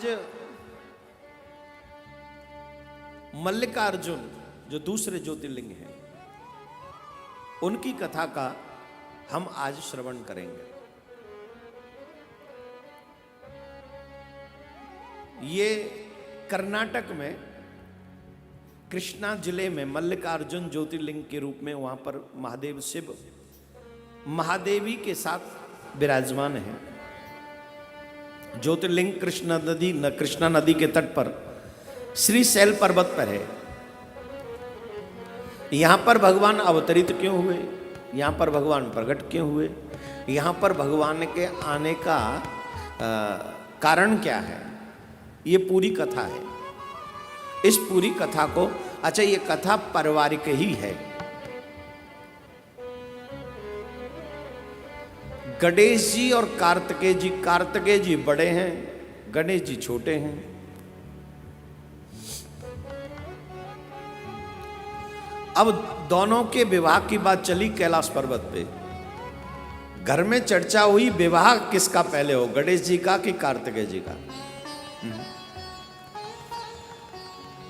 आज मल्लिकार्जुन जो दूसरे ज्योतिर्लिंग हैं उनकी कथा का हम आज श्रवण करेंगे। ये कर्नाटक में कृष्णा जिले में मल्लिकार्जुन ज्योतिर्लिंग के रूप में वहां पर महादेव शिव महादेवी के साथ विराजमान है। ज्योतिर्लिंग कृष्णा नदी के तट पर श्रीशैल पर्वत पर है। यहां पर भगवान अवतरित क्यों हुए, यहां पर भगवान प्रकट क्यों हुए, यहां पर भगवान के आने का कारण क्या है, ये पूरी कथा है। इस पूरी कथा को, अच्छा ये कथा पारिवारिक ही है। गणेश जी और कार्तिकेय जी बड़े हैं, गणेश जी छोटे हैं। अब दोनों के विवाह की बात चली कैलाश पर्वत पे। घर में चर्चा हुई विवाह किसका पहले हो, गणेश जी का कि कार्तिकेय जी का।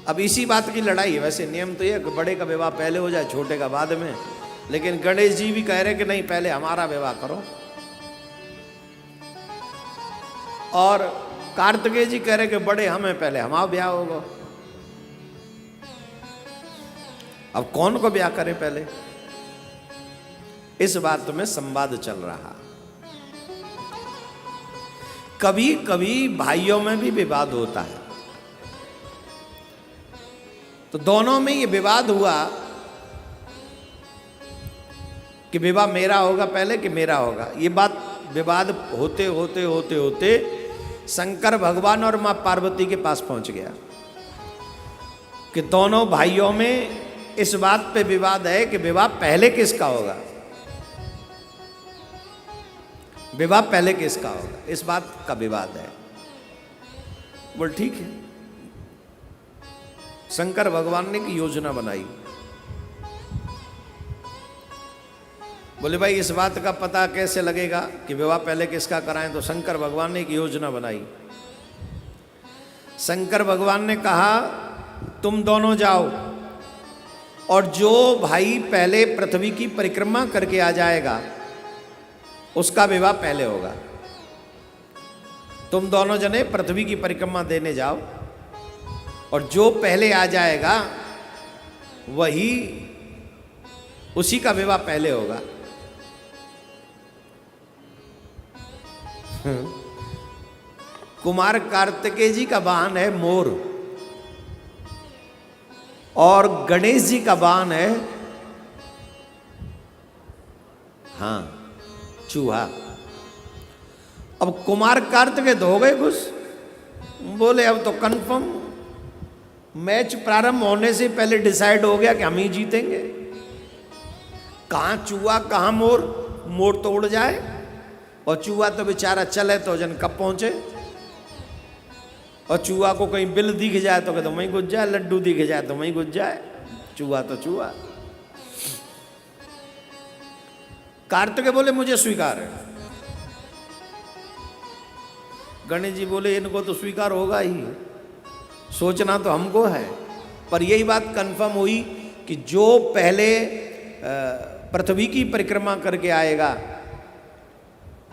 अब इसी बात की लड़ाई है। वैसे नियम तो ये बड़े का विवाह पहले हो जाए, छोटे का बाद में, लेकिन गणेश जी भी कह रहे कि नहीं पहले हमारा विवाह करो, और कार्तिकेय जी कह रहे कि बड़े हमें पहले हमारा ब्याह होगा। अब कौन को ब्याह करे पहले, इस बात में संवाद चल रहा। कभी कभी भाइयों में भी विवाद होता है। तो दोनों में ये विवाद हुआ कि विवाह मेरा होगा पहले कि मेरा होगा। ये बात विवाद होते होते होते होते शंकर भगवान और मां पार्वती के पास पहुंच गया कि दोनों भाइयों में इस बात पे विवाद है कि विवाह पहले किसका होगा, विवाह पहले किसका होगा, इस बात का विवाद है। बोल ठीक है। शंकर भगवान ने एक योजना बनाई। बोले भाई इस बात का पता कैसे लगेगा कि विवाह पहले किसका कराएं, तो शंकर भगवान ने एक योजना बनाई। शंकर भगवान ने कहा तुम दोनों जाओ और जो भाई पहले पृथ्वी की परिक्रमा करके आ जाएगा उसका विवाह पहले होगा। तुम दोनों जने पृथ्वी की परिक्रमा देने जाओ और जो पहले आ जाएगा वही, उसी का विवाह पहले होगा। कुमार कार्तिकेय जी का वाहन है मोर और गणेश जी का वाहन है चूहा। अब कुमार कार्तिकेय तो हो गए खुश, बोले अब तो कंफर्म, मैच प्रारंभ होने से पहले डिसाइड हो गया कि हम ही जीतेंगे। कहां चूहा कहां मोर, मोर तो उड़ जाए और चूहा तो बेचारा चले तो जन कब पहुंचे। और चूहा को कहीं बिल दिख जाए तो कहते वहीं घुस जाए, लड्डू दिख जाए तो वहीं घुस जाए। चूहा तो चूहा। कार्तिकेय बोले मुझे स्वीकार है। गणेश जी बोले इनको तो स्वीकार होगा ही, सोचना तो हमको है। पर यही बात कंफर्म हुई कि जो पहले पृथ्वी की परिक्रमा करके आएगा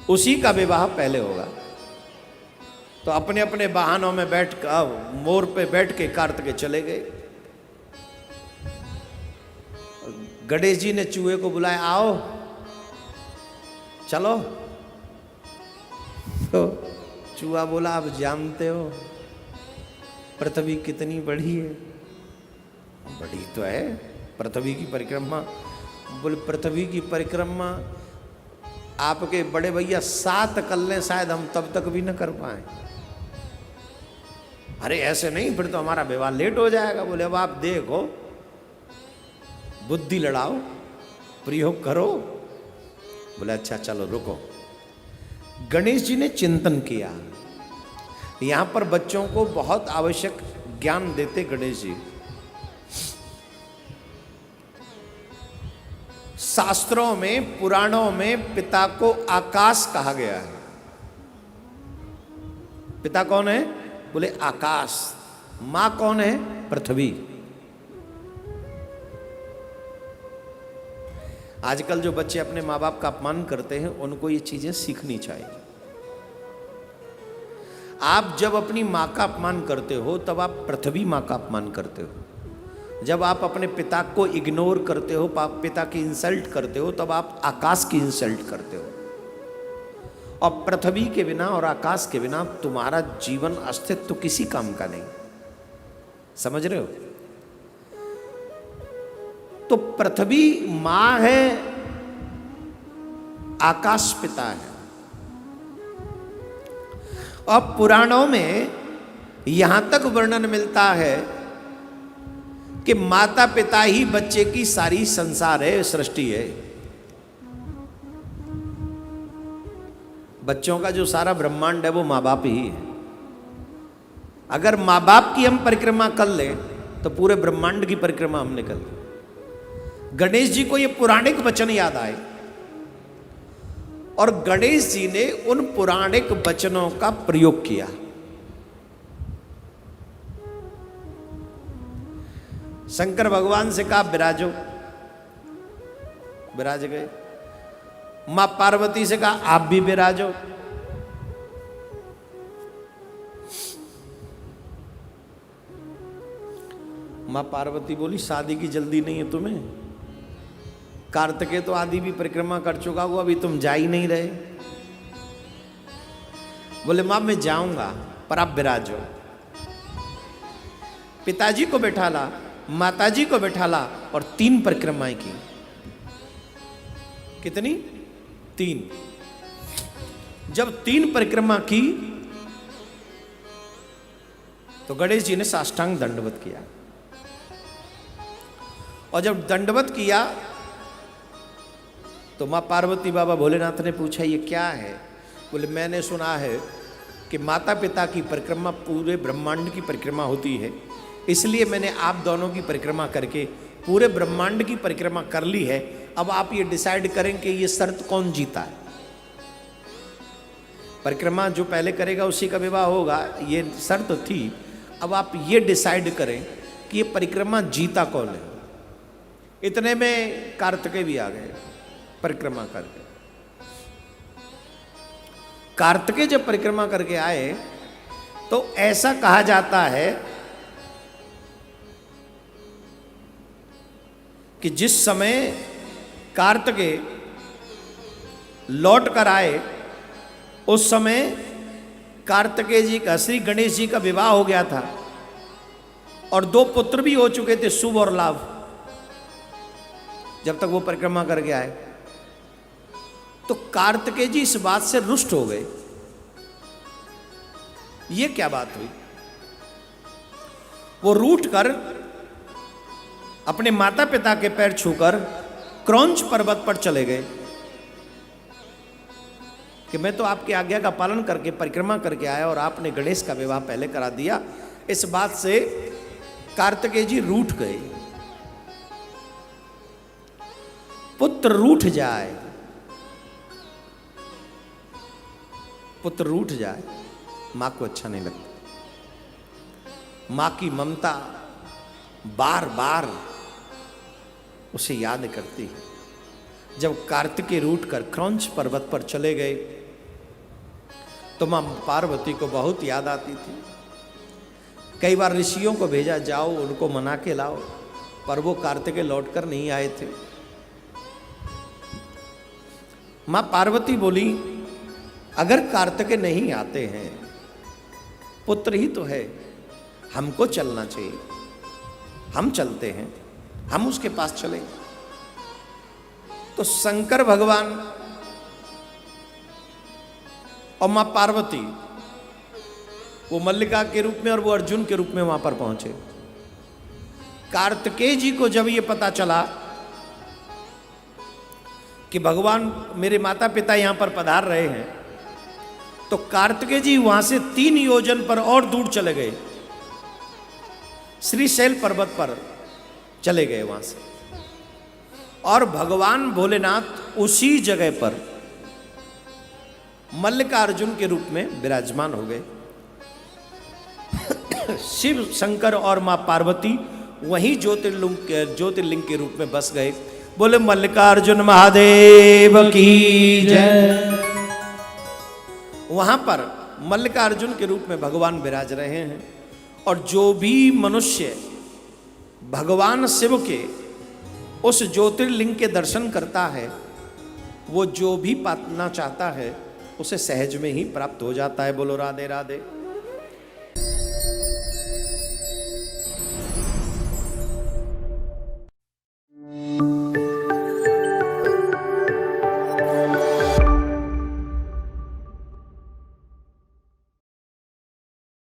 उसी का विवाह पहले होगा। तो अपने अपने वाहनों में बैठ कर मोर पे बैठ के कार्तिकेय चले गए। गणेश जी ने चूहे को बुलाया, आओ चलो। तो चूहा बोला आप जानते हो पृथ्वी कितनी बड़ी है। बड़ी तो है पृथ्वी की परिक्रमा। बोले पृथ्वी की परिक्रमा आपके बड़े भैया 7 कर लें शायद हम तब तक भी न कर पाए। अरे ऐसे नहीं, फिर तो हमारा विवाह लेट हो जाएगा। बोले अब आप देखो, बुद्धि लड़ाओ, प्रयोग करो। बोले अच्छा चलो रुको। गणेश जी ने चिंतन किया। यहां पर बच्चों को बहुत आवश्यक ज्ञान देते गणेश जी। शास्त्रों में, पुराणों में पिता को आकाश कहा गया है। पिता कौन है? बोले आकाश। मां कौन है? पृथ्वी। आजकल जो बच्चे अपने माँ बाप का अपमान करते हैं उनको ये चीजें सीखनी चाहिए। आप जब अपनी माँ का अपमान करते हो तब आप पृथ्वी माँ का अपमान करते हो। जब आप अपने पिता को इग्नोर करते हो, पिता की इंसल्ट करते हो, तब आप आकाश की इंसल्ट करते हो। और पृथ्वी के बिना और आकाश के बिना तुम्हारा जीवन अस्तित्व तो किसी काम का नहीं। समझ रहे हो? तो पृथ्वी मां है, आकाश पिता है। और पुराणों में यहां तक वर्णन मिलता है कि माता पिता ही बच्चे की सारी संसार है, सृष्टि है। बच्चों का जो सारा ब्रह्मांड है वो माँ बाप ही है। अगर माँ बाप की हम परिक्रमा कर लें तो पूरे ब्रह्मांड की परिक्रमा हमने कर ली। गणेश जी को ये पौराणिक वचन याद आए और गणेश जी ने उन पौराणिक वचनों का प्रयोग किया। शंकर भगवान से कहा विराजो, विराज गए। मां पार्वती से कहा आप भी विराजो। मां पार्वती बोली शादी की जल्दी नहीं है तुम्हें, कार्तिकेय तो आदि भी परिक्रमा कर चुका हुआ, अभी तुम जा ही नहीं रहे। बोले मां मैं जाऊंगा पर आप विराजो। पिताजी को बैठा ला, माताजी को बैठा ला और 3 परिक्रमाएं की। कितनी? 3। जब 3 परिक्रमा की तो गणेश जी ने साष्टांग दंडवत किया। और जब दंडवत किया तो मां पार्वती बाबा भोलेनाथ ने पूछा ये क्या है? बोले मैंने सुना है कि माता पिता की परिक्रमा पूरे ब्रह्मांड की परिक्रमा होती है, इसलिए मैंने आप दोनों की परिक्रमा करके पूरे ब्रह्मांड की परिक्रमा कर ली है। अब आप ये डिसाइड करें कि ये शर्त कौन जीता है। परिक्रमा जो पहले करेगा उसी का विवाह होगा, ये शर्त थी। अब आप ये डिसाइड करें कि ये परिक्रमा जीता कौन है। इतने में कार्तिकेय भी आ गए परिक्रमा करके। कार्तिकेय जब परिक्रमा करके आए तो ऐसा कहा जाता है कि जिस समय कार्तिकेय लौट कर आए उस समय कार्तिकेय जी का श्री गणेश जी का विवाह हो गया था और 2 पुत्र भी हो चुके थे, शुभ और लाभ। जब तक वो परिक्रमा करके आए तो कार्तिकेय जी इस बात से रुष्ट हो गए। ये क्या बात हुई? वो रूठ कर अपने माता पिता के पैर छूकर क्रौंच पर्वत पर चले गए कि मैं तो आपकी आज्ञा का पालन करके परिक्रमा करके आया और आपने गणेश का विवाह पहले करा दिया। इस बात से कार्तिकेय जी रूठ गए। पुत्र रूठ जाए, पुत्र रूठ जाए, मां को अच्छा नहीं लगता। मां की ममता बार बार उसे याद करती है। जब कार्तिकेय रूठ कर क्रौंच पर्वत पर चले गए तो मां पार्वती को बहुत याद आती थी। कई बार ऋषियों को भेजा, जाओ उनको मना के लाओ, पर वो कार्तिकेय लौटकर नहीं आए थे। मां पार्वती बोली अगर कार्तिकेय नहीं आते हैं, पुत्र ही तो है, हमको चलना चाहिए, हम चलते हैं, हम उसके पास चले। तो शंकर भगवान और मां पार्वती वो मल्लिका के रूप में और वो अर्जुन के रूप में वहां पर पहुंचे। कार्तिकेय जी को जब ये पता चला कि भगवान मेरे माता पिता यहां पर पधार रहे हैं, तो कार्तिकेय जी वहां से 3 योजन पर और दूर चले गए, श्रीशैल पर्वत पर चले गए वहां से। और भगवान भोलेनाथ उसी जगह पर मल्लिकार्जुन के रूप में विराजमान हो गए। शिव शंकर और मां पार्वती वहीं ज्योतिर्लिंग के रूप में बस गए। बोले मल्लिकार्जुन महादेव की जय। वहां पर मल्लिकार्जुन के रूप में भगवान विराज रहे हैं। और जो भी मनुष्य भगवान शिव के उस ज्योतिर्लिंग के दर्शन करता है, वो जो भी पाना चाहता है उसे सहज में ही प्राप्त हो जाता है। बोलो राधे राधे।